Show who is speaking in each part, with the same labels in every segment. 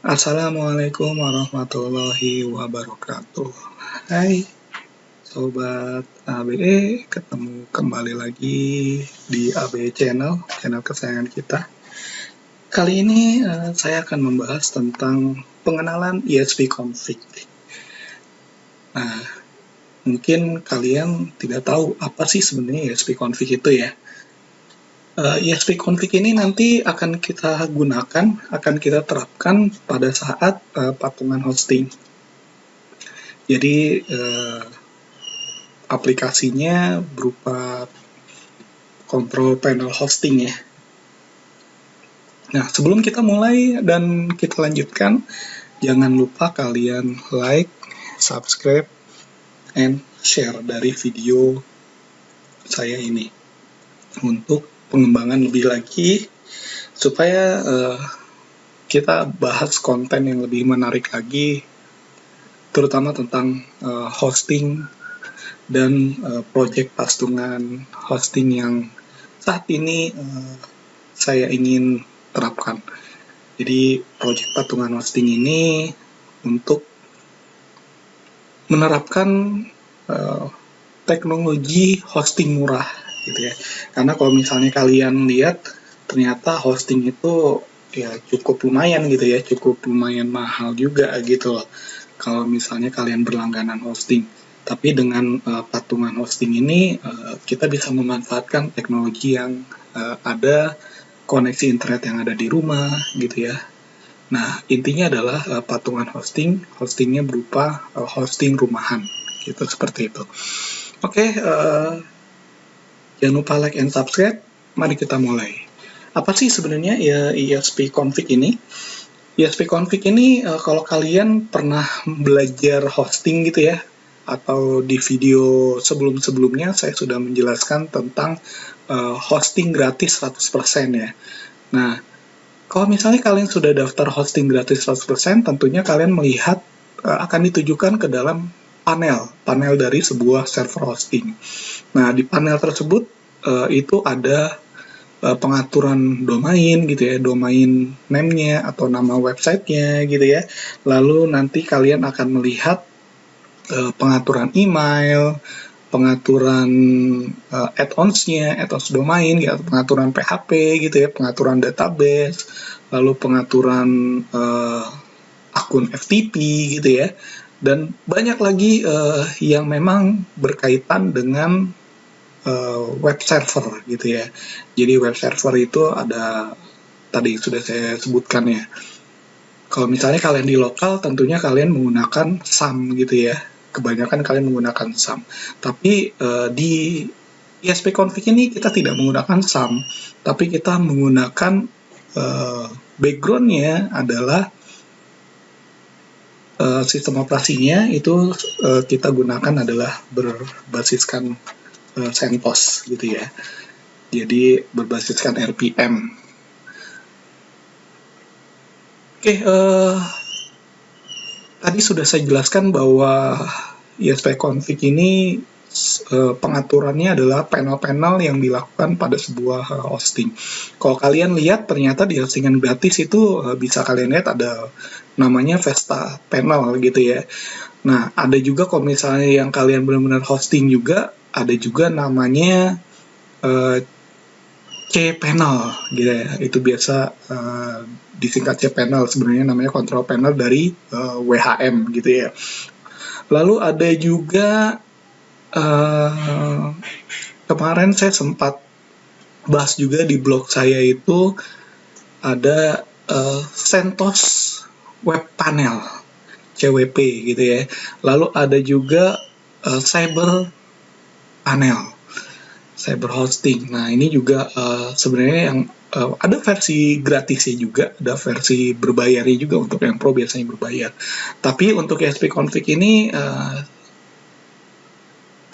Speaker 1: Assalamualaikum warahmatullahi wabarakatuh. Hai Sobat ABE, ketemu kembali lagi di ABE channel kesayangan kita. Kali ini saya akan membahas tentang pengenalan ESP-config. Nah, mungkin kalian tidak tahu apa sih sebenarnya ESP-config itu ya. ESP-config ini nanti akan kita gunakan, akan kita terapkan pada saat patungan hosting. Jadi aplikasinya berupa control panel hosting ya. Nah, sebelum kita mulai dan kita lanjutkan, jangan lupa kalian like, subscribe, and share dari video saya ini untuk pengembangan lebih lagi supaya kita bahas konten yang lebih menarik lagi, terutama tentang hosting dan project patungan hosting yang saat ini saya ingin terapkan. Jadi project patungan hosting ini untuk menerapkan teknologi hosting murah gitu ya. Karena kalau misalnya kalian lihat ternyata hosting itu ya cukup lumayan gitu ya, cukup lumayan mahal juga gitu loh. Kalau misalnya kalian berlangganan hosting. Tapi dengan patungan hosting ini kita bisa memanfaatkan teknologi yang ada, koneksi internet yang ada di rumah gitu ya. Nah, intinya adalah patungan hostingnya berupa hosting rumahan gitu, seperti itu. Oke, jangan lupa like and subscribe. Mari kita mulai. Apa sih sebenarnya ya ESP-config ini? ESP-config ini kalau kalian pernah belajar hosting gitu ya, atau di video sebelum-sebelumnya saya sudah menjelaskan tentang hosting gratis 100% ya. Nah, kalau misalnya kalian sudah daftar hosting gratis 100%, tentunya kalian melihat akan ditujukan ke dalam panel dari sebuah server hosting. Nah, di panel tersebut itu ada pengaturan domain gitu ya, domain name-nya atau nama website-nya gitu ya. Lalu nanti kalian akan melihat pengaturan email, pengaturan add-ons-nya, add-ons domain, ya, pengaturan PHP gitu ya, pengaturan database, lalu pengaturan akun FTP gitu ya, dan banyak lagi yang memang berkaitan dengan web server gitu ya. Jadi web server itu ada tadi sudah saya sebutkan ya. Kalau misalnya kalian di lokal, tentunya kalian menggunakan SAM gitu ya. Kebanyakan kalian menggunakan SAM. Tapi di ESP-config ini kita tidak menggunakan SAM, tapi kita menggunakan background-nya adalah sistem operasinya itu kita gunakan adalah berbasiskan CentOS gitu ya. Jadi berbasiskan RPM. Oke, tadi sudah saya jelaskan bahwa ESP-config ini pengaturannya adalah panel-panel yang dilakukan pada sebuah hosting. Kalau kalian lihat ternyata di hostingan gratis itu bisa kalian lihat ada namanya Vesta Panel gitu ya. Nah, ada juga kalau misalnya yang kalian benar-benar hosting juga, ada juga namanya cPanel gitu ya. Itu biasa disingkat cPanel, sebenarnya namanya control panel dari WHM gitu ya. Lalu ada juga kemarin saya sempat bahas juga di blog saya itu ada CentOS Web Panel CWP gitu ya. Lalu ada juga Cyber Panel, Cyber Hosting. Nah, ini juga sebenarnya yang ada versi gratisnya juga, ada versi berbayarnya juga. Untuk yang pro biasanya berbayar. Tapi untuk ESP-config ini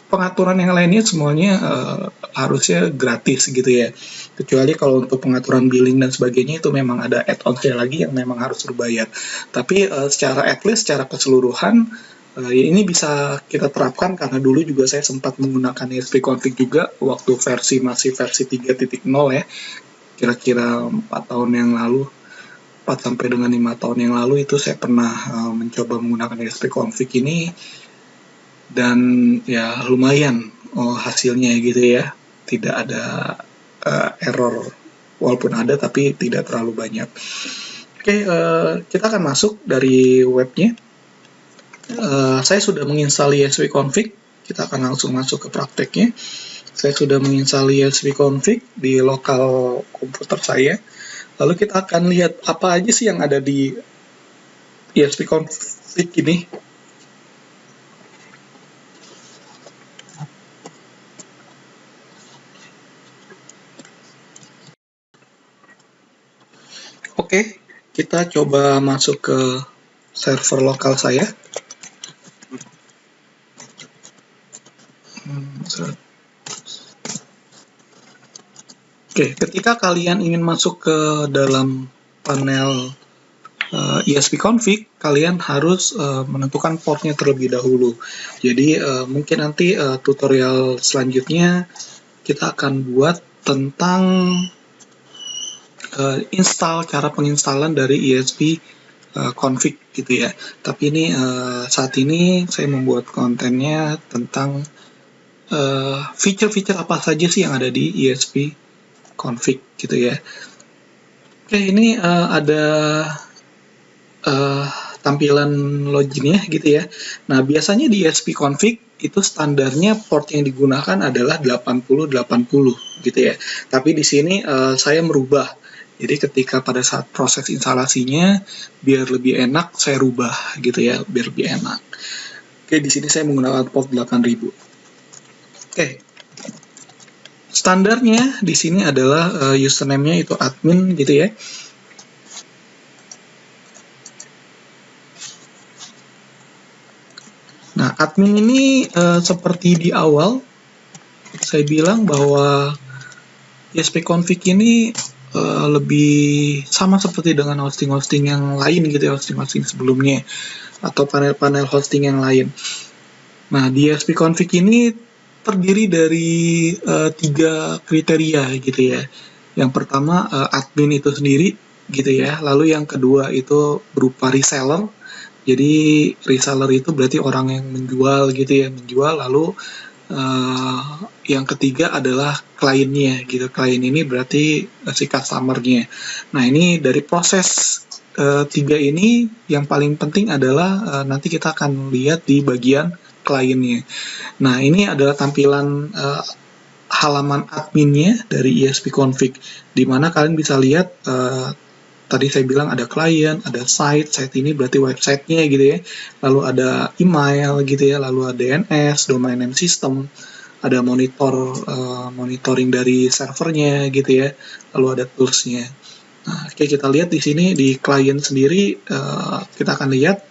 Speaker 1: pengaturan yang lainnya semuanya harusnya gratis gitu ya. Kecuali kalau untuk pengaturan billing dan sebagainya itu memang ada add-onsnya lagi yang memang harus berbayar. Tapi secara at least, secara keseluruhan ya ini bisa kita terapkan karena dulu juga saya sempat menggunakan ESP-config juga waktu masih versi 3.0 ya. Kira-kira 4 tahun yang lalu. 4 sampai dengan 5 tahun yang lalu itu saya pernah mencoba menggunakan ESP-config ini, dan ya lumayan hasilnya gitu ya, tidak ada error, walaupun ada tapi tidak terlalu banyak. Oke, kita akan masuk dari webnya. Saya sudah menginstal ESP-config, kita akan langsung masuk ke prakteknya. Saya sudah menginstal ESP-config di lokal komputer saya. Lalu kita akan lihat apa aja sih yang ada di ESP-config ini. Oke, kita coba masuk ke server lokal saya. Oke, ketika kalian ingin masuk ke dalam panel ESP-config, kalian harus menentukan portnya terlebih dahulu. Jadi mungkin nanti tutorial selanjutnya kita akan buat tentang cara penginstalan dari ESP-config gitu ya. Tapi ini saat ini saya membuat kontennya tentang feature-feature apa saja sih yang ada di ESP-config gitu ya. Oke, ini ada tampilan loginnya gitu ya. Nah, biasanya di ESP-config itu standarnya port yang digunakan adalah 8080 gitu ya. Tapi di sini saya merubah. Jadi ketika pada saat proses instalasinya, biar lebih enak saya rubah gitu ya, biar lebih enak. Oke, di sini saya menggunakan port 8000. Oke. Standarnya di sini adalah username-nya itu admin gitu ya. Nah, admin ini seperti di awal saya bilang bahwa ESP-config ini lebih sama seperti dengan hosting-hosting yang lain gitu ya, hosting-hosting sebelumnya atau panel-panel hosting yang lain. Nah, di ESP-config ini terdiri dari 3 kriteria gitu ya. Yang pertama admin itu sendiri gitu ya, lalu yang kedua itu berupa reseller. Jadi reseller itu berarti orang yang menjual gitu ya, menjual. Lalu yang ketiga adalah kliennya gitu. Klien ini berarti si customer-nya. Nah, ini dari proses 3 ini yang paling penting adalah nanti kita akan lihat di bagian kliennya. Nah, ini adalah tampilan halaman adminnya dari ESP-config, di mana kalian bisa lihat tadi saya bilang ada klien, ada site ini berarti websitenya gitu ya, lalu ada email gitu ya, lalu ada DNS, domain name system, ada monitoring dari servernya gitu ya, lalu ada toolsnya. Nah, oke, kita lihat di sini di klien sendiri, kita akan lihat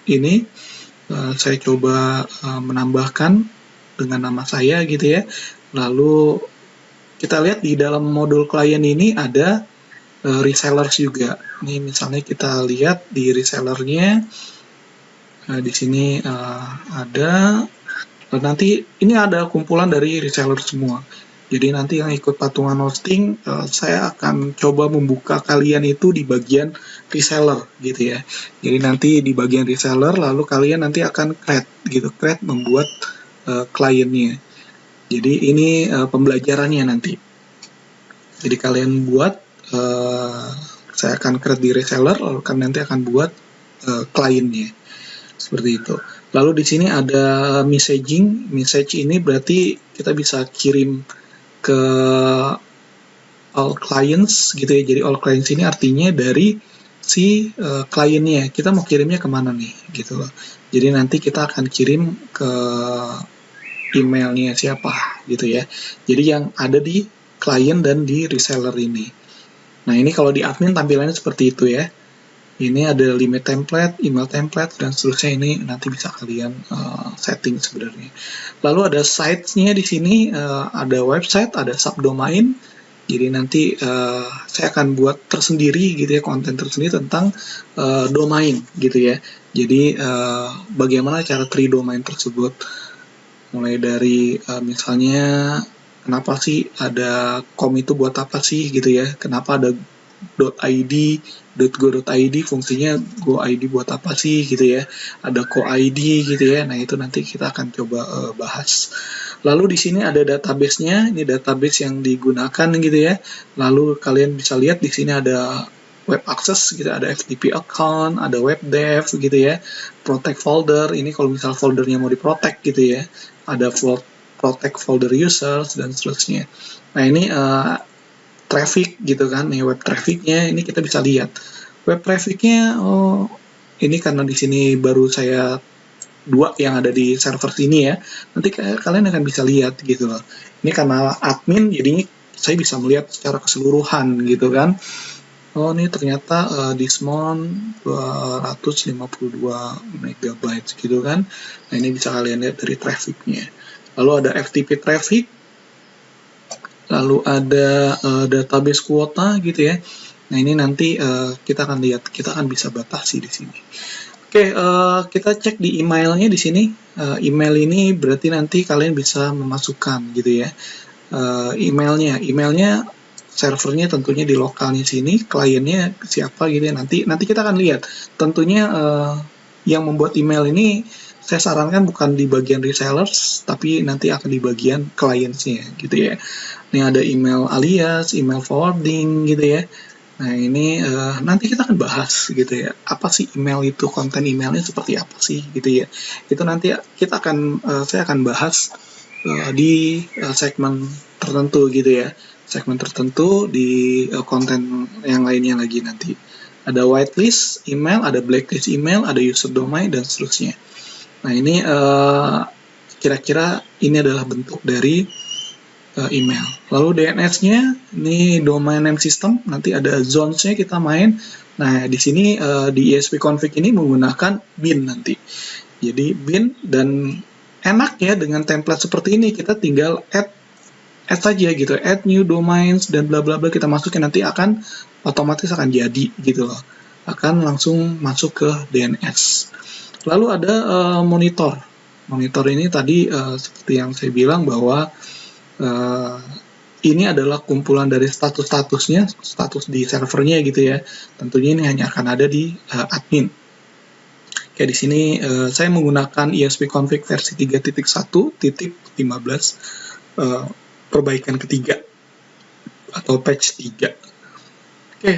Speaker 1: ini saya coba menambahkan dengan nama saya gitu ya, lalu kita lihat di dalam modul klien ini ada resellers juga. Ini misalnya kita lihat di resellernya, di sini ada, nanti ini ada kumpulan dari reseller semua. Jadi nanti yang ikut patungan hosting, saya akan coba membuka kalian itu di bagian reseller gitu ya. Jadi nanti di bagian reseller, lalu kalian nanti akan create membuat kliennya. Jadi ini pembelajarannya nanti. Jadi kalian buat, saya akan create di reseller, lalu kalian nanti akan buat kliennya seperti itu. Lalu di sini ada messaging. Message ini berarti kita bisa kirim ke all clients gitu ya. Jadi all clients ini artinya dari si kliennya. Kita mau kirimnya kemana nih gitu loh. Jadi nanti kita akan kirim ke emailnya siapa gitu ya. Jadi yang ada di klien dan di reseller ini. Nah, ini kalau di admin tampilannya seperti itu ya. Ini ada limit template, email template, dan seterusnya. Ini nanti bisa kalian setting sebenarnya. Lalu ada sites-nya di sini, ada website, ada subdomain. Jadi nanti saya akan buat tersendiri gitu ya, konten tersendiri tentang domain gitu ya. Jadi bagaimana cara create domain tersebut. Mulai dari misalnya kenapa sih ada com itu buat apa sih gitu ya, kenapa ada .id, .go.id, fungsinya GoID buat apa sih gitu ya. Ada co-ID gitu ya. Nah, itu nanti kita akan coba bahas. Lalu di sini ada database-nya, ini database yang digunakan gitu ya. Lalu kalian bisa lihat di sini ada web access gitu, ada FTP account, ada web dev gitu ya, protect folder, ini kalau misal foldernya mau diprotect gitu ya, ada protect folder users dan seterusnya. Nah, ini traffic gitu kan, nih web trafficnya ini kita bisa lihat. Web trafficnya, oh ini karena di sini baru saya dua yang ada di server sini ya, nanti kalian akan bisa lihat gitu loh. Ini karena admin, jadi saya bisa melihat secara keseluruhan gitu kan. Oh, ini ternyata this month 252 MB gitu kan. Nah, ini bisa kalian lihat dari trafficnya. Lalu ada FTP traffic, lalu ada database kuota gitu ya. Nah, ini nanti kita akan lihat, kita akan bisa batasi di sini. Oke, kita cek di emailnya di sini. Email ini berarti nanti kalian bisa memasukkan gitu ya. Emailnya servernya tentunya di lokalnya sini, kliennya siapa gitu ya. Nanti kita akan lihat. Tentunya yang membuat email ini saya sarankan bukan di bagian resellers, tapi nanti akan di bagian clients-nya gitu ya. Ini ada email alias, email forwarding gitu ya. Nah, ini nanti kita akan bahas gitu ya. Apa sih email itu, konten emailnya seperti apa sih gitu ya. Itu nanti saya akan bahas di segmen tertentu gitu ya. Segmen tertentu di konten yang lainnya lagi nanti. Ada whitelist email, ada blacklist email, ada user domain, dan seterusnya. Nah, ini kira-kira ini adalah bentuk dari email. Lalu DNS-nya, ini domain name system, nanti ada zones-nya kita main. Nah, di sini di ESP config ini menggunakan bin nanti. Jadi bin, dan enak ya dengan template seperti ini, kita tinggal add saja gitu, add new domains dan bla bla bla, kita masukin, nanti akan otomatis akan jadi gitu loh, akan langsung masuk ke DNS. Lalu ada monitor ini tadi seperti yang saya bilang bahwa ini adalah kumpulan dari status-statusnya, status di servernya gitu ya. Tentunya ini hanya akan ada di admin. Kayak di sini saya menggunakan ESP config versi 3.1.15 perbaikan ketiga atau patch 3. Oke,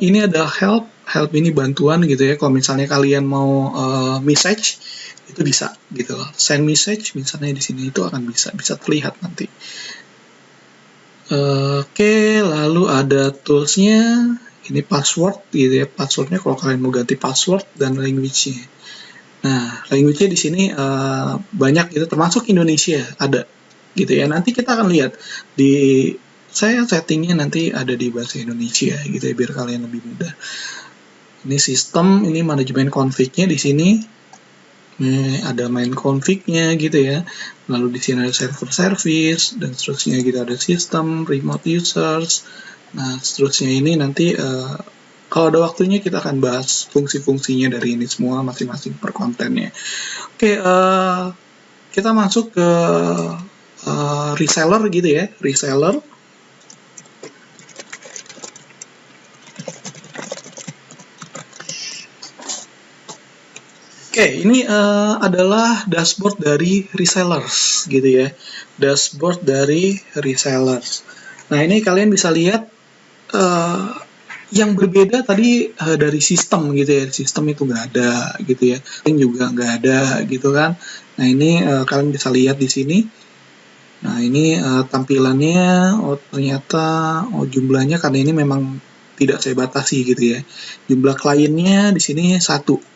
Speaker 1: ini ada help ini bantuan gitu ya. Kalau misalnya kalian mau message itu bisa gitu loh. Send message misalnya di sini itu akan bisa terlihat nanti. Oke, lalu ada toolsnya. Ini password gitu ya. Passwordnya kalau kalian mau ganti password, dan language-nya. Nah, language-nya di sini banyak gitu, termasuk Indonesia ada gitu ya. Nanti kita akan lihat di saya settingnya nanti ada di bahasa Indonesia gitu ya, biar kalian lebih mudah. Ini sistem, ini manajemen config-nya di sini. Ini ada main config-nya gitu ya. Lalu di sini ada server service dan seterusnya gitu, ada sistem, remote users. Nah, seterusnya ini nanti kalau ada waktunya kita akan bahas fungsi-fungsinya dari ini semua masing-masing per kontennya. Oke, kita masuk ke reseller gitu ya, reseller. Oke, ini adalah dashboard dari resellers gitu ya, dashboard dari resellers. Nah, ini kalian bisa lihat yang berbeda tadi dari sistem gitu ya, sistem itu nggak ada gitu ya, ini juga nggak ada gitu kan. Nah, ini kalian bisa lihat di sini. Nah, ini tampilannya, oh ternyata jumlahnya karena ini memang tidak saya batasi gitu ya. Jumlah kliennya di sini 1.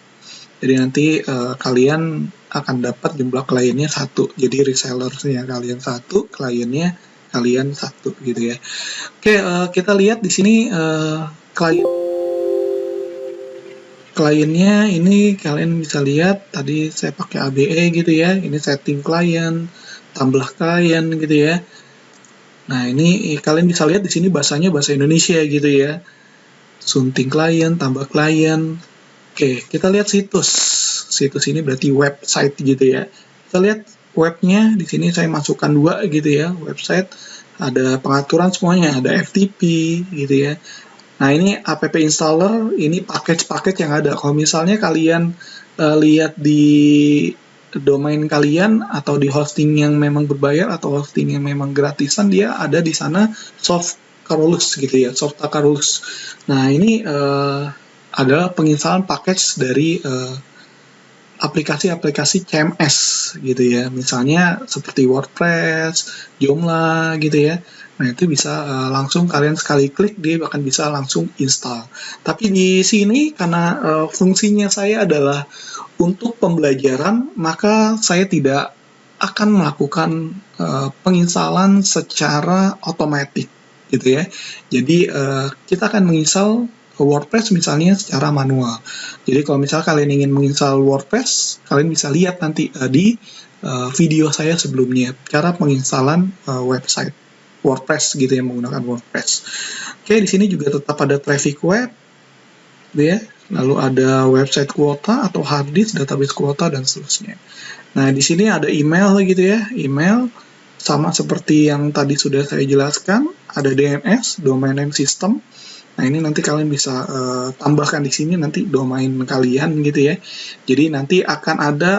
Speaker 1: Jadi nanti kalian akan dapat jumlah kliennya 1. Jadi resellersnya kalian 1, kliennya kalian 1 gitu ya. Oke, kita lihat di sini kliennya ini kalian bisa lihat tadi saya pakai ABE gitu ya. Ini setting klien, tambah klien gitu ya. Nah, ini kalian bisa lihat di sini bahasanya bahasa Indonesia gitu ya. Sunting klien, tambah klien. Oke, kita lihat situs. Situs ini berarti website gitu ya. Kita lihat webnya di sini saya masukkan 2 gitu ya. Website ada pengaturan semuanya, ada FTP gitu ya. Nah, ini app installer, ini package-package yang ada. Kalau misalnya kalian lihat di domain kalian atau di hosting yang memang berbayar atau hosting yang memang gratisan, dia ada di sana soft Carolus gitu ya, soft Carolus. Nah, ini adalah penginstalan package dari aplikasi-aplikasi CMS gitu ya, misalnya seperti WordPress, Joomla gitu ya. Nah, itu bisa langsung kalian sekali klik dia bahkan bisa langsung install. Tapi di sini karena fungsinya saya adalah untuk pembelajaran, maka saya tidak akan melakukan penginstalan secara otomatis gitu ya. Jadi kita akan menginstal WordPress misalnya secara manual. Jadi kalau misalnya kalian ingin menginstal WordPress, kalian bisa lihat nanti di video saya sebelumnya cara penginstalan website WordPress gitu ya, menggunakan WordPress. Oke, di sini juga tetap ada traffic web, gitu ya. Lalu ada website kuota atau hard disk, database kuota dan seterusnya. Nah, di sini ada email gitu ya, email sama seperti yang tadi sudah saya jelaskan, ada DNS, domain name system. Nah, ini nanti kalian bisa tambahkan di sini nanti domain kalian gitu ya. Jadi nanti akan ada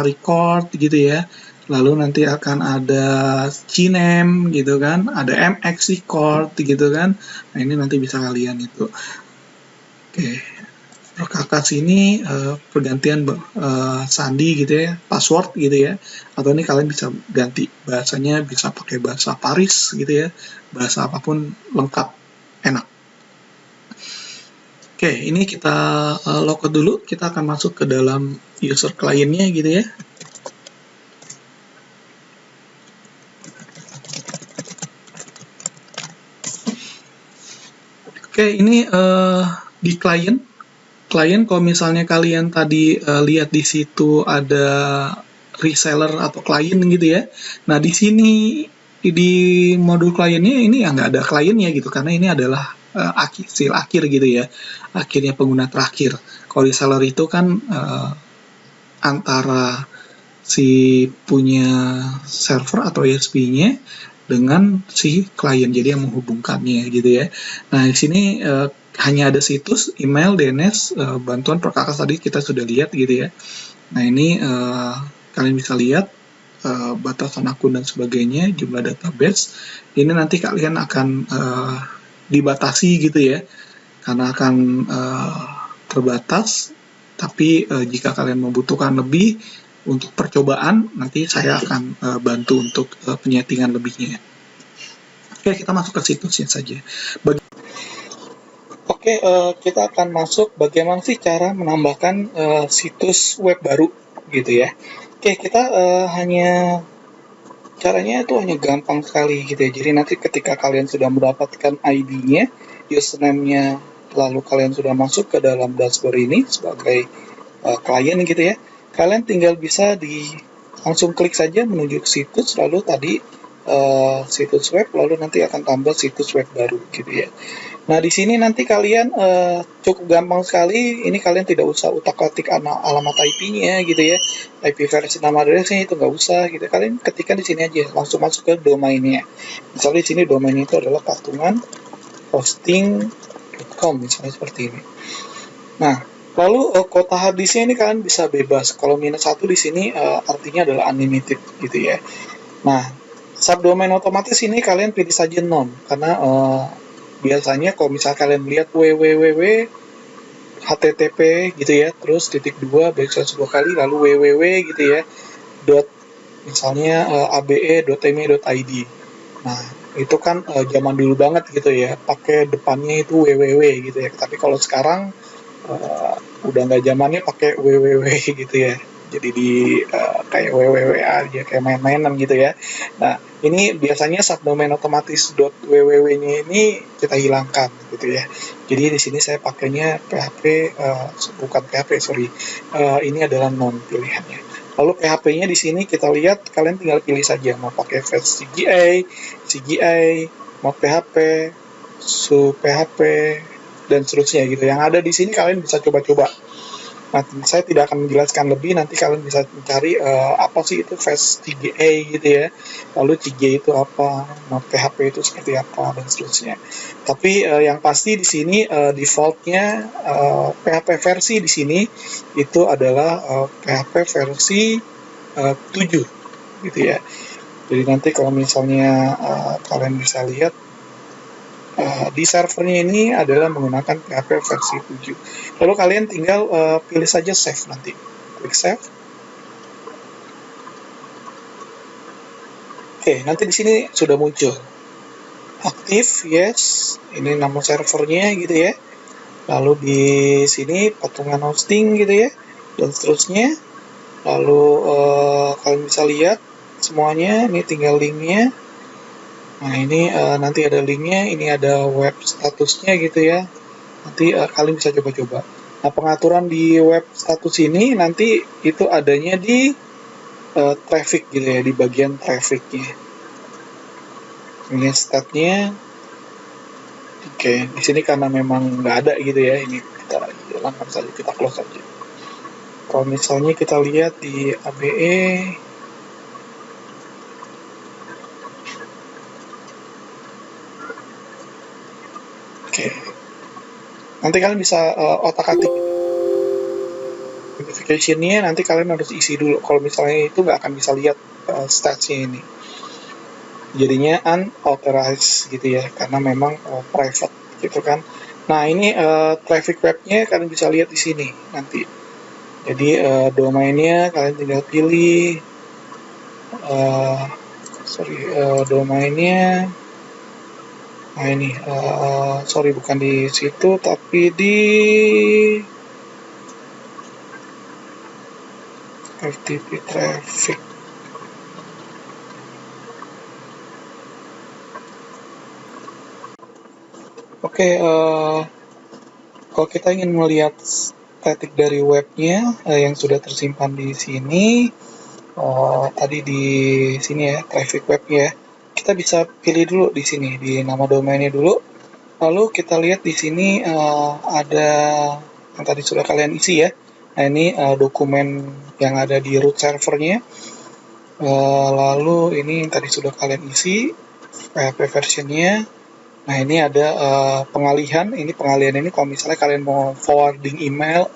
Speaker 1: record gitu ya. Lalu nanti akan ada Cname gitu kan, ada MX record gitu kan. Nah, ini nanti bisa kalian itu. Oke. Kakak sini pergantian sandi gitu ya, password gitu ya. Atau ini kalian bisa ganti bahasanya, bisa pakai bahasa Paris gitu ya. Bahasa apapun lengkap, enak. Oke, ini kita logout dulu. Kita akan masuk ke dalam user kliennya gitu ya. Oke, ini di klien. Klien, kalau misalnya kalian tadi lihat di situ ada reseller atau klien gitu ya. Nah, di sini di modul kliennya ini ya nggak ada kliennya gitu, karena ini adalah hasil akhir gitu ya, akhirnya pengguna terakhir. Kalau reseller itu kan antara si punya server atau ISP-nya dengan si klien, jadi yang menghubungkannya gitu ya. Nah, di sini hanya ada situs, email, DNS, bantuan perkakas tadi kita sudah lihat gitu ya. Nah, ini kalian bisa lihat batasan akun dan sebagainya, jumlah database. Ini nanti kalian akan dibatasi gitu ya, karena akan terbatas. Tapi jika kalian membutuhkan lebih untuk percobaan, nanti saya akan bantu untuk penyetingan lebihnya. Oke, kita masuk ke situsnya saja. Oke, kita akan masuk bagaimana sih cara menambahkan situs web baru gitu ya. Oke, kita caranya itu hanya gampang sekali gitu ya. Jadi nanti ketika kalian sudah mendapatkan ID-nya, username-nya, lalu kalian sudah masuk ke dalam dashboard ini sebagai klien gitu ya, kalian tinggal bisa langsung klik saja menuju ke situs, lalu tadi situs web, lalu nanti akan tambah situs web baru gitu ya. Nah, di sini nanti kalian cukup gampang sekali, ini kalian tidak usah utak-atik alamat IP-nya gitu ya, IP versi nama address-nya itu nggak usah gitu. Kalian ketikkan di sini aja, langsung masuk ke domainnya. Misalnya di sini domainnya itu adalah patungan hosting.com misalnya seperti ini. Nah, lalu kuota hard disk-nya ini kalian bisa bebas. Kalau -1 di sini artinya adalah unlimited gitu ya. Nah, subdomain otomatis ini kalian pilih saja non, karena biasanya kalau misalnya kalian melihat www http gitu ya, terus *2 backslash 2 kali lalu www gitu ya, misalnya abe.me.id. Nah, itu kan zaman dulu banget gitu ya, pakai depannya itu www gitu ya. Tapi kalau sekarang udah nggak zamannya pakai www gitu ya. Jadi kayak www aja, kayak main-mainan gitu ya. Nah, ini biasanya subdomain otomatis .www-nya ini kita hilangkan gitu ya. Jadi di sini saya pakainya PHP, bukan PHP, sorry. Ini adalah non pilihannya. Lalu PHP-nya di sini kita lihat, kalian tinggal pilih saja mau pakai versi CGI, mau PHP, PHP, dan seterusnya gitu. Yang ada di sini kalian bisa coba-coba. Nah, saya tidak akan menjelaskan lebih, nanti kalian bisa mencari apa sih itu FastCGA gitu ya, lalu CGA itu apa, nah, PHP itu seperti apa, dan seterusnya. Tapi yang pasti di sini defaultnya PHP versi di sini itu adalah PHP versi 7 gitu ya. Jadi nanti kalau misalnya kalian bisa lihat di servernya ini adalah menggunakan PHP versi 7. Lalu kalian tinggal pilih saja save nanti. Klik save. Oke, nanti di sini sudah muncul. Aktif, yes. Ini nama servernya gitu ya. Lalu di sini patungan hosting gitu ya. Dan seterusnya. Lalu kalian bisa lihat semuanya. Ini tinggal linknya. Nah ini nanti ada linknya, ini ada web statusnya gitu ya. Nanti kalian bisa coba-coba. Nah pengaturan di web status ini nanti itu adanya di traffic gitu ya, di bagian trafficnya. Ini statnya. Oke, di sini karena memang nggak ada gitu ya, ini kita hilangkan saja, kita close saja. Kalau misalnya kita lihat di ABE, oke. Nanti kalian bisa otak-atik identification-nya, nanti kalian harus isi dulu. Kalau misalnya itu nggak akan bisa lihat stats-nya ini. Jadinya unauthorized gitu ya, karena memang private gitu kan. Nah ini traffic webnya kalian bisa lihat di sini nanti. Jadi domainnya kalian tinggal pilih. Domainnya. Nah ini, sorry bukan di situ, tapi di FTP traffic. Oke, kalau kita ingin melihat statik dari webnya yang sudah tersimpan di sini, tadi di sini ya, traffic web ya. Kita bisa pilih dulu di sini, di nama domainnya dulu. Lalu kita lihat di sini ada yang tadi sudah kalian isi ya. Nah ini dokumen yang ada di root servernya. Lalu ini yang tadi sudah kalian isi, PHP versionnya. Nah ini ada pengalihan. Ini pengalihan ini kalau misalnya kalian mau forwarding email,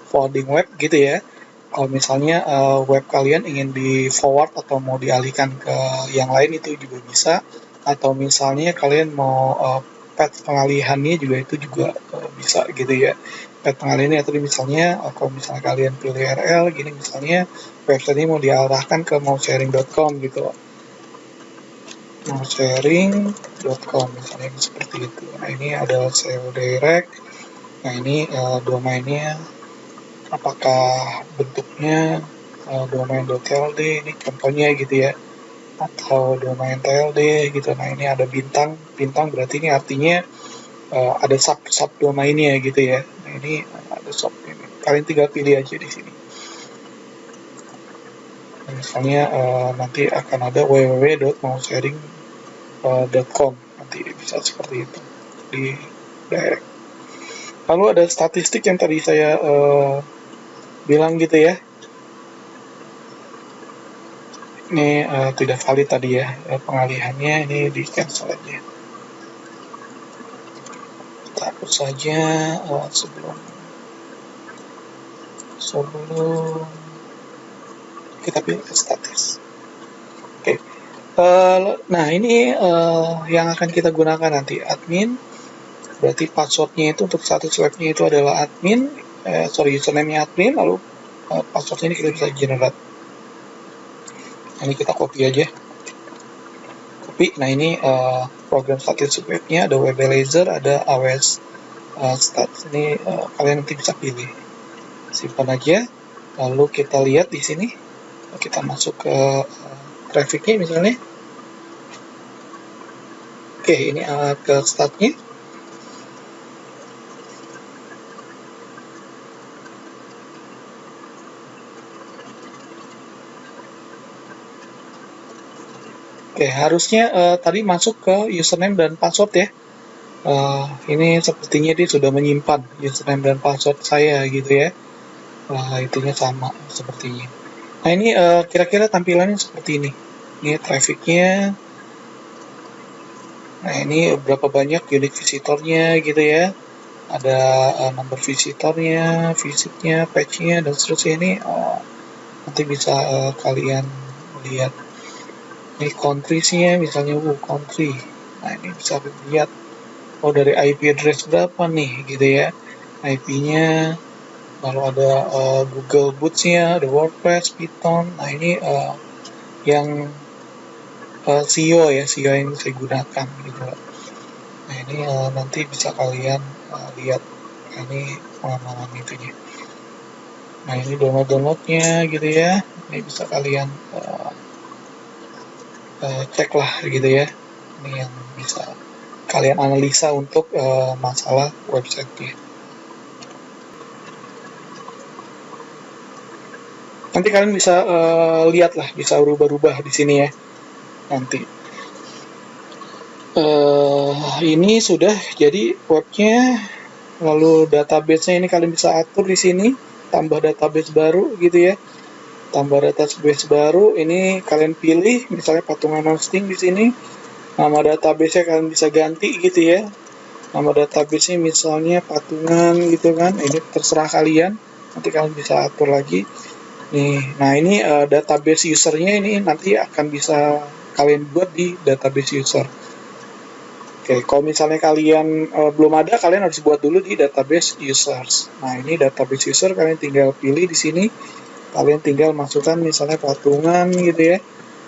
Speaker 1: forwarding web gitu ya. Kalau misalnya web kalian ingin di forward atau mau dialihkan ke yang lain itu juga bisa. Atau misalnya kalian mau path pengalihannya juga itu juga bisa gitu ya. Path pengalihannya atau misalnya kalau misalnya kalian pilih URL gini misalnya website ini mau diarahkan ke mouseSharing.com gitu. mouseSharing.com misalnya seperti itu. Nah ini ada SEO direct. Nah ini domainnya. Apakah bentuknya domain.tld ini contohnya gitu ya, atau domain TLD gitu. Nah ini ada bintang berarti ini artinya ada sub domainnya gitu ya. Nah ini ada sub ini. Kalian tinggal pilih aja di sini. Nah, misalnya nanti akan ada www.mousesharing.com nanti bisa seperti itu di direct. Lalu ada statistik yang tadi saya bilang gitu ya, ini tidak valid tadi ya, pengalihannya ini di cancel aja. Kita hapus saja sebelum kita pilih status. Oke. Nah ini yang akan kita gunakan nanti admin, berarti passwordnya itu untuk status webnya itu adalah admin, username-nya admin, lalu passwordnya ini kita bisa generate. Ini kita copy aja, nah ini program status webnya ada Webalizer, ada AWS Stats. Ini kalian nanti bisa pilih, simpan aja. Lalu kita lihat di sini, kita masuk ke trafficnya misalnya. Oke, ini ke statnya. Oke, harusnya tadi masuk ke username dan password ya. Ini sepertinya dia sudah menyimpan username dan password saya gitu ya. itunya sama sepertinya. Nah ini kira-kira tampilannya seperti ini. Ini trafficnya. Nah ini berapa banyak unit visitornya gitu ya. Ada number visitornya, visitnya, page-nya, dan seterusnya. Ini nanti bisa kalian lihat. Ini countries-nya misalnya country. Nah ini bisa lihat dari IP address berapa nih gitu ya. IP-nya, lalu ada Google Boots-nya, ada WordPress, Python. Nah ini yang SEO ya, SEO yang saya gunakan gitu. Nah ini nanti bisa kalian lihat. Nah, ini pengalaman itunya. Nah ini download-downloadnya gitu ya. Ini bisa kalian cek lah gitu ya. Ini yang bisa kalian analisa untuk masalah website-nya. Nanti kalian bisa lihat lah, bisa rubah-rubah di sini ya. Nanti ini sudah jadi webnya, lalu database-nya ini kalian bisa atur di sini, tambah database baru gitu ya. Tambah database baru, ini kalian pilih misalnya patungan hosting di sini. Nama database-nya kalian bisa ganti gitu ya. Nama database-nya misalnya patungan gitu kan. Ini terserah kalian. Nanti kalian bisa atur lagi. Nih, nah ini database usernya ini nanti akan bisa kalian buat di database user. Oke, kalau misalnya kalian belum ada, kalian harus buat dulu di database users. Nah, ini database user kalian tinggal pilih di sini. Kalian tinggal masukkan misalnya patungan gitu ya.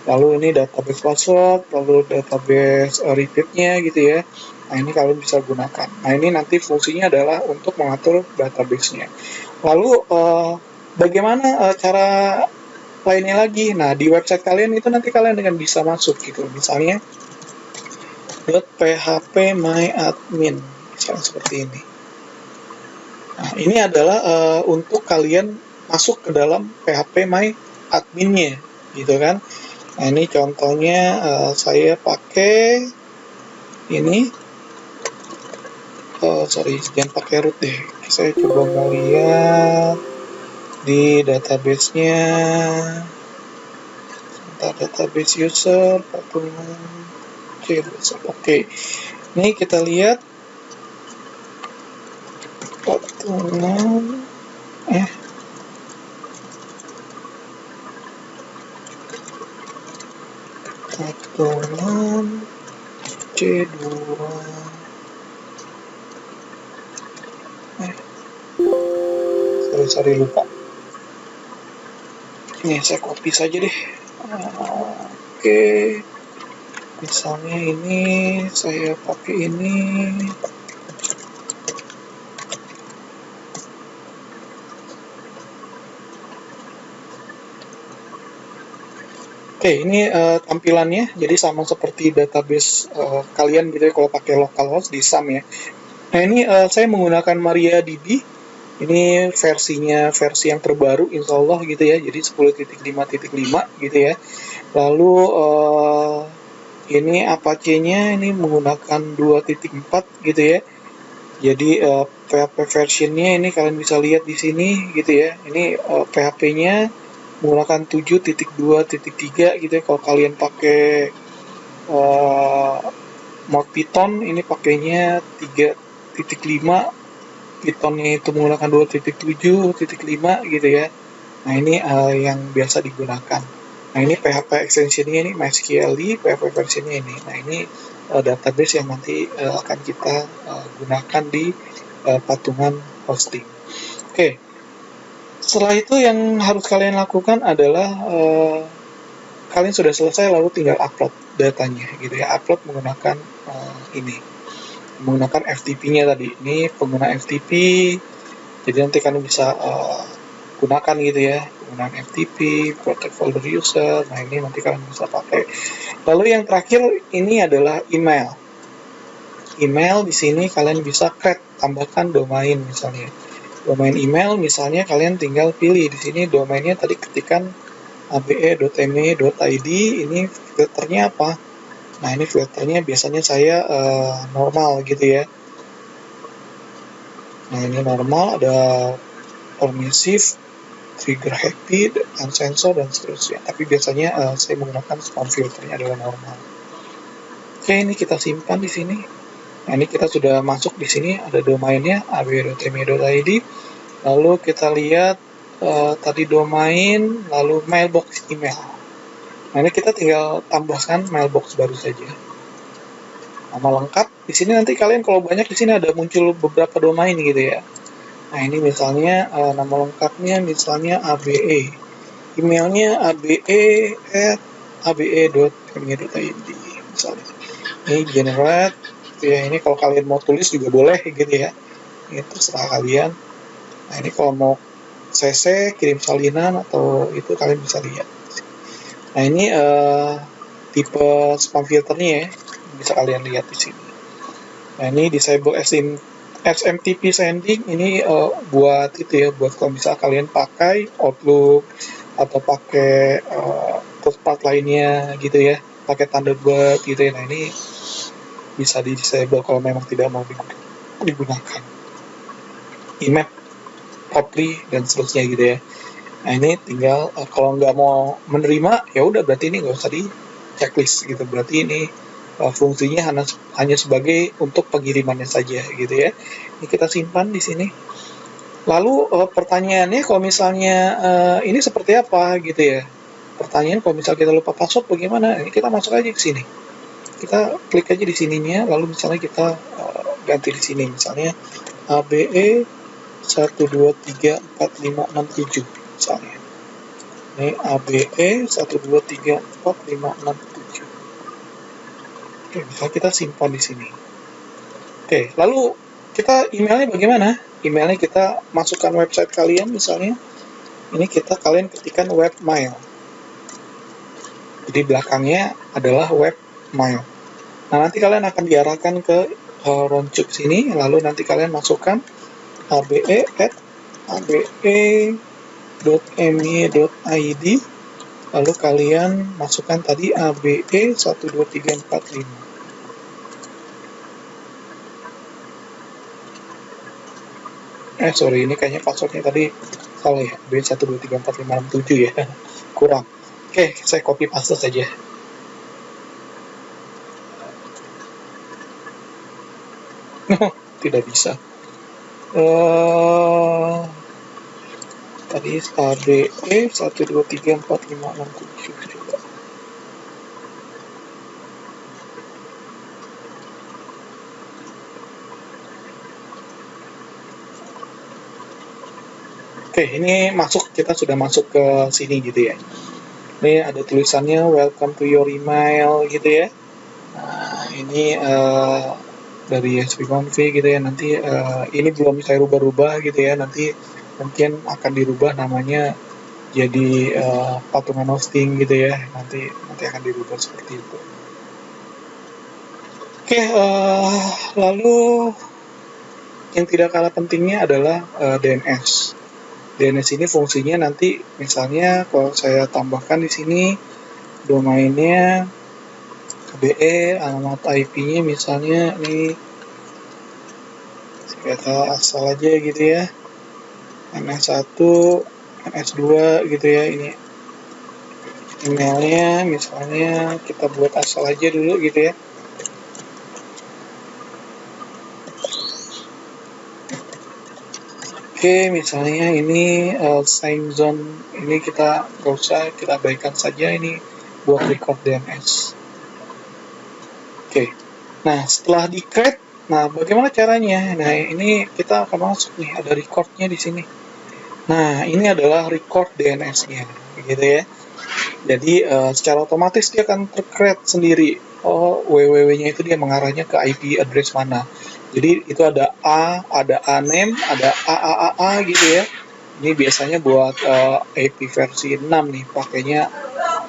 Speaker 1: Lalu ini database password, lalu database repeat-nya gitu ya. Nah, ini kalian bisa gunakan. Nah, ini nanti fungsinya adalah untuk mengatur database-nya. Lalu bagaimana cara lainnya lagi? Nah, di website kalian itu nanti kalian dengan bisa masuk gitu. Misalnya .phpMyAdmin, misalnya seperti ini. Nah, ini adalah untuk kalian masuk ke dalam phpMyAdmin-nya, gitu kan? Nah, ini contohnya saya pakai ini. Jangan pakai root deh. Saya coba mau lihat di database-nya. Sebentar, database user, patungan. Oke. Ini kita lihat patungan C2 sorry lupa. Ini saya copy saja deh. Oke. Misalnya ini saya pakai ini. Oke, ini tampilannya jadi sama seperti database kalian gitu ya kalau pakai localhost di SAM ya. Nah ini saya menggunakan MariaDB. Ini versinya versi yang terbaru insya Allah gitu ya. Jadi 10.5.5 gitu ya. Lalu ini Apache-nya ini menggunakan 2.4 gitu ya. Jadi PHP versionnya ini kalian bisa lihat di sini gitu ya. Ini PHP-nya menggunakan 7.2.3 gitu ya. Kalau kalian pakai mode Python ini pakainya 3.5, Pythonnya itu menggunakan 2.7.5 gitu ya. Nah ini yang biasa digunakan. Nah ini PHP extensionnya ini MySQL, PHP versionnya ini. Nah ini database yang nanti akan kita gunakan di patungan hosting. Oke. Setelah itu yang harus kalian lakukan adalah kalian sudah selesai lalu tinggal upload datanya gitu ya. Upload menggunakan ini. Menggunakan FTP-nya tadi. Ini pengguna FTP. Jadi nanti kalian bisa gunakan gitu ya. Penggunaan FTP, protect folder user. Nah, ini nanti kalian bisa pakai. Lalu yang terakhir ini adalah email. Email di sini kalian bisa create, tambahkan domain misalnya. Domain email misalnya kalian tinggal pilih di sini domainnya tadi ketikan abe.me.id. Ini filternya apa? Nah ini filternya biasanya saya normal gitu ya. Nah ini normal, ada permissive, trigger happy, unsensor, dan seterusnya. Tapi biasanya saya menggunakan spam filternya adalah normal. Oke, ini kita simpan di sini. Nah, ini kita sudah masuk di sini, ada domainnya ab.me.id. Lalu kita lihat tadi domain, lalu mailbox email. Nah, ini kita tinggal tambahkan mailbox baru saja. Nama lengkap. Di sini nanti kalian kalau banyak di sini ada muncul beberapa domain gitu ya. Nah, ini misalnya nama lengkapnya misalnya ABE. Emailnya abe@abe.me.id misalnya. Ini generate ya, ini kalau kalian mau tulis juga boleh gitu ya, itu terserah kalian. Nah, ini kalau mau CC kirim salinan atau itu kalian bisa lihat. Nah, ini tipe spam filternya ya, bisa kalian lihat di sini. Nah, ini disable SMTP sending, ini buat itu ya, buat kalau misal kalian pakai Outlook atau pakai third part lainnya gitu ya, pakai Thunderbird gitu ya. Nah, ini bisa di disable kalau memang tidak mau digunakan. IMAP, Poply, dan seterusnya gitu ya. Nah, ini tinggal kalau nggak mau menerima ya udah, berarti ini nggak usah di checklist gitu, berarti ini fungsinya hanya sebagai untuk pengirimannya saja gitu ya. Ini kita simpan di sini. Lalu pertanyaannya kalau misalnya ini seperti apa gitu ya. Pertanyaan kalau misalnya kita lupa password bagaimana? Ini kita masuk aja ke sini. Kita klik aja di sininya, lalu misalnya kita ganti di sini, misalnya ABE 1234567 misalnya. Ini ABE 1234567. Oke, misalnya kita simpan di sini. Oke, lalu kita emailnya bagaimana? Emailnya kita masukkan website kalian misalnya. Ini kalian ketikkan webmail. Jadi belakangnya adalah webmail. Nah, nanti kalian akan diarahkan ke Roncuk sini, lalu nanti kalian masukkan abe@abe.me.id, lalu kalian masukkan tadi ABE 12345. Sorry, ini kayaknya passwordnya tadi salah ya, B1234567 ya, kurang. Oke, saya copy paste saja. Tidak bisa. Tadi ABE 1234567 juga. Oke, ini kita sudah masuk ke sini gitu ya. Ini ada tulisannya welcome to your email gitu ya. Nah, ini dari SP-Config gitu ya. Nanti ini belum saya rubah-rubah gitu ya. Nanti mungkin akan dirubah namanya jadi patungan hosting gitu ya. Nanti akan dirubah seperti itu. Oke, lalu yang tidak kalah pentingnya adalah DNS. DNS ini fungsinya nanti misalnya kalau saya tambahkan di sini domainnya KBE, alamat IP-nya misalnya ini kita asal aja gitu ya, NS1, NS2 gitu ya. Ini emailnya misalnya kita buat asal aja dulu gitu ya. Oke, misalnya ini time zone ini kita nggak usah, kita abaikan saja ini buat record DNS. Oke, nah setelah di create, nah bagaimana caranya? Nah ini kita akan masuk nih, ada recordnya di sini. Nah ini adalah record DNS-nya, gitu ya. Jadi secara otomatis dia akan tercreate sendiri. Oh, www-nya itu dia mengarahnya ke IP address mana. Jadi itu ada name, ada AAAA gitu ya. Ini biasanya buat IP versi 6 nih, pakainya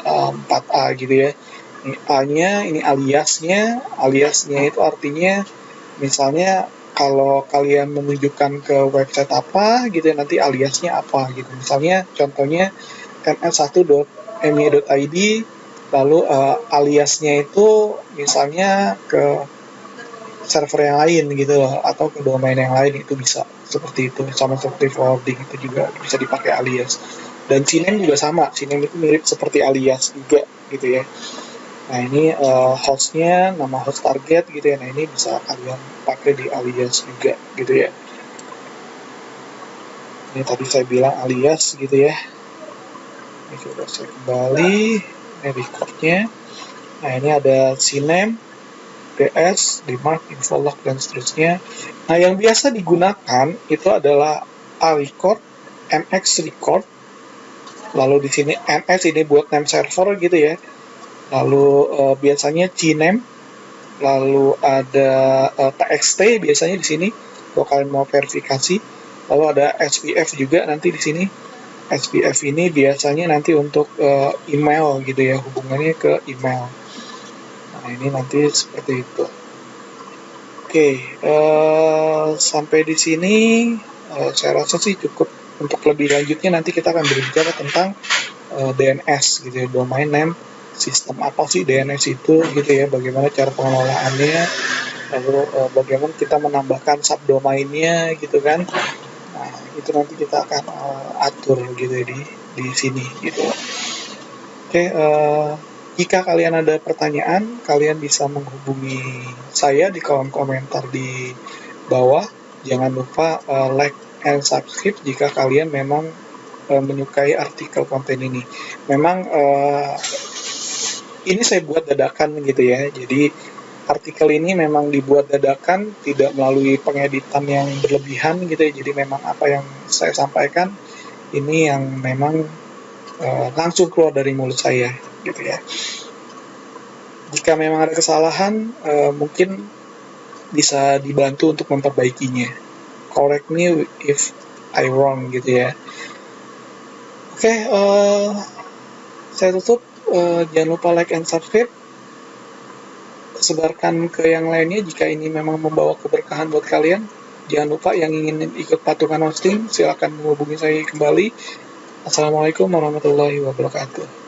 Speaker 1: 4A gitu ya. Ini A-nya, ini aliasnya. Aliasnya itu artinya misalnya kalau kalian menunjukkan ke website apa gitu ya, nanti aliasnya apa gitu. Misalnya contohnya ns1.me.id, lalu aliasnya itu misalnya ke server yang lain gitu loh, atau ke domain yang lain, itu bisa seperti itu. Sama seperti forwarding itu juga bisa dipakai alias. Dan CNAME juga sama, CNAME itu mirip seperti alias juga gitu ya. Nah ini hostnya, nama host target gitu ya. Nah ini bisa kalian pakai di alias juga gitu ya. Ini tadi saya bilang alias gitu ya. Ini coba saya kembali, ini recordnya. Nah ini ada CNAME, DS, DMARC, Infolog, dan seterusnya. Nah yang biasa digunakan itu adalah A-Record, MX Record, lalu di sini MS ini buat name server gitu ya. Lalu biasanya CNAME, lalu ada TXT biasanya di sini kalau kalian mau verifikasi. Lalu ada SPF juga nanti di sini. SPF ini biasanya nanti untuk email gitu ya, hubungannya ke email. Nah ini nanti seperti itu. Oke, sampai di sini saya rasa sih cukup. Untuk lebih lanjutnya nanti kita akan berbicara tentang DNS gitu ya, domain name system. Apa sih DNS itu gitu ya, bagaimana cara pengelolaannya, lalu bagaimana kita menambahkan subdomainnya gitu kan. Nah itu nanti kita akan atur gitu ya di sini gitu. Oke, jika kalian ada pertanyaan, kalian bisa menghubungi saya di kolom komentar di bawah. Jangan lupa like and subscribe jika kalian memang menyukai artikel konten ini. Memang ini saya buat dadakan gitu ya. Jadi artikel ini memang dibuat dadakan, tidak melalui pengeditan yang berlebihan gitu ya. Jadi memang apa yang saya sampaikan ini yang memang langsung keluar dari mulut saya gitu ya. Jika memang ada kesalahan, mungkin bisa dibantu untuk memperbaikinya. Correct me if I wrong gitu ya. Oke, saya tutup. Jangan lupa like and subscribe. Sebarkan ke yang lainnya jika ini memang membawa keberkahan buat kalian. Jangan lupa yang ingin ikut patungan hosting, silakan menghubungi saya kembali. Assalamualaikum warahmatullahi wabarakatuh.